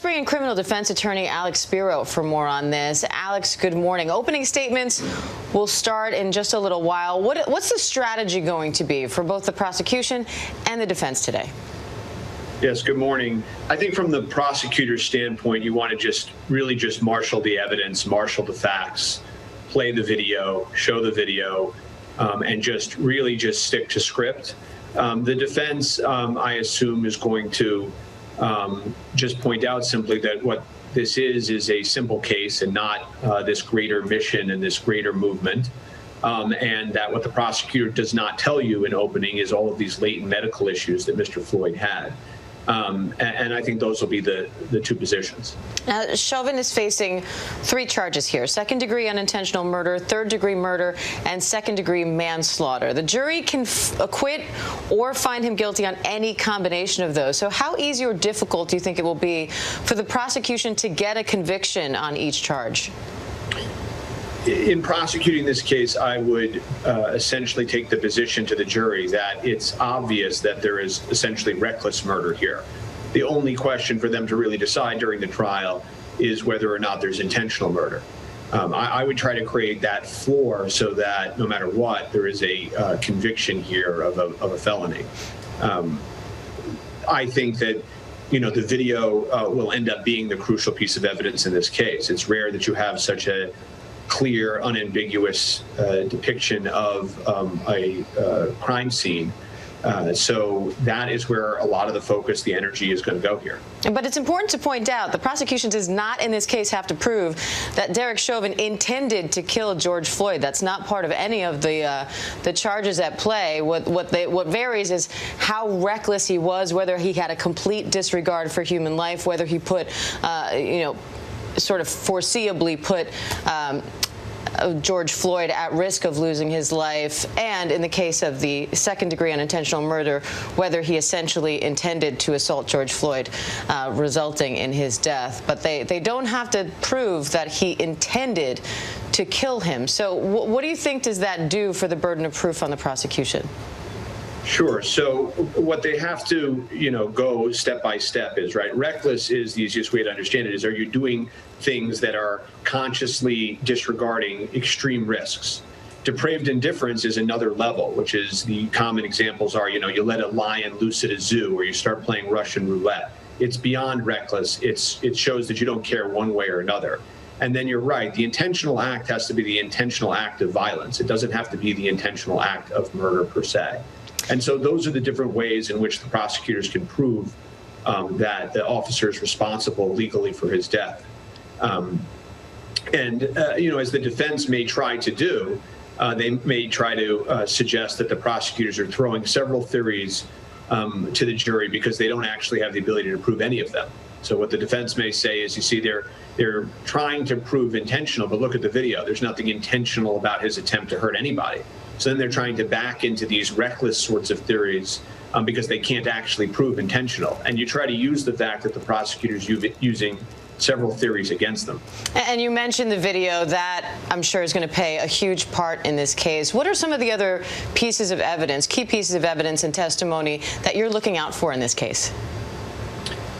bring in criminal defense attorney Alex Spiro for more on this. Alex, good morning. Opening statements will start in just a little while. What's the strategy going to be for both the prosecution and the defense today? Yes, good morning. I think from the prosecutor's standpoint, you want to really just marshal the evidence, marshal the facts, play the video, show the video, and really just stick to script. The defense, I assume, is going to just point out simply that what this is a simple case and not this greater mission and this greater movement. And that what the prosecutor does not tell you in opening is all of these latent medical issues that Mr. Floyd had. And I think those will be the two positions. Now, Chauvin is facing 3 charges here: second-degree unintentional murder, third-degree murder, and second-degree manslaughter. The jury can acquit or find him guilty on any combination of those. So how easy or difficult do you think it will be for the prosecution to get a conviction on each charge? In prosecuting this case, I would essentially take the position to the jury that it's obvious that there is essentially reckless murder here. The only question for them to really decide during the trial is whether or not there's intentional murder. I would try to create that floor so that no matter what, there is a conviction here of a felony. I think that the video will end up being the crucial piece of evidence in this case. It's rare that you have such a clear, unambiguous depiction of a crime scene. So that is where a lot of the focus, the energy is going to go here. But it's important to point out the prosecution does not in this case have to prove that Derek Chauvin intended to kill George Floyd. That's not part of any of the charges at play. What varies is how reckless he was, whether he had a complete disregard for human life, whether he put sort of foreseeably put George Floyd at risk of losing his life, and in the case of the second-degree unintentional murder, whether he essentially intended to assault George Floyd, resulting in his death. But they don't have to prove that he intended to kill him. So what do you think does that do for the burden of proof on the prosecution? Sure. So what they have to, go step by step is, right? Reckless is the easiest way to understand it, is are you doing things that are consciously disregarding extreme risks? Depraved indifference is another level, which is the common examples are, you let a lion loose at a zoo or you start playing Russian roulette. It's beyond reckless. It shows that you don't care one way or another. And then you're right. The intentional act has to be the intentional act of violence. It doesn't have to be the intentional act of murder per se. And so those are the different ways in which the prosecutors can prove that the officer is responsible legally for his death. As the defense may try to do, they may try to suggest that the prosecutors are throwing several theories to the jury because they don't actually have the ability to prove any of them. So what the defense may say is, you see, they're trying to prove intentional, but look at the video. There's nothing intentional about his attempt to hurt anybody. So then they're trying to back into these reckless sorts of theories because they can't actually prove intentional. And you try to use the fact that the prosecutor's using several theories against them. And you mentioned the video. That, I'm sure, is going to play a huge part in this case. What are some of the other pieces of evidence, key pieces of evidence and testimony that you're looking out for in this case?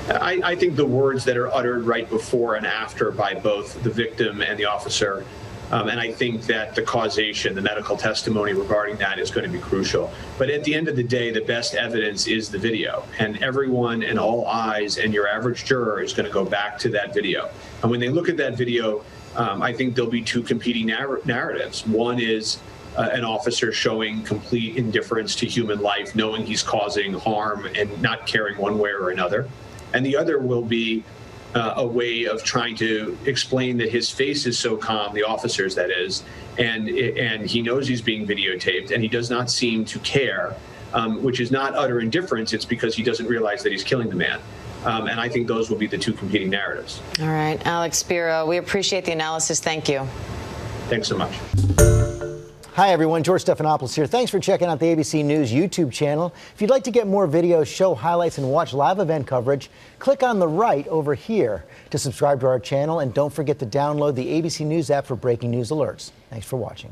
I think the words that are uttered right before and after by both the victim and the officer, and I think that the causation, the medical testimony regarding that is going to be crucial. But at the end of the day, the best evidence is the video. And everyone and all eyes and your average juror is going to go back to that video. And when they look at that video, I think there'll be 2 competing narratives. One is an officer showing complete indifference to human life, knowing he's causing harm and not caring one way or another. And the other will be a way of trying to explain that his face is so calm, the officer's that is, and he knows he's being videotaped and he does not seem to care, which is not utter indifference. It's because he doesn't realize that he's killing the man. And I think those will be the 2 competing narratives. All right, Alex Spiro, we appreciate the analysis. Thank you. Thanks so much. Hi, everyone. George Stephanopoulos here. Thanks for checking out the ABC News YouTube channel. If you'd like to get more videos, show highlights, and watch live event coverage, click on the right over here to subscribe to our channel. And don't forget to download the ABC News app for breaking news alerts. Thanks for watching.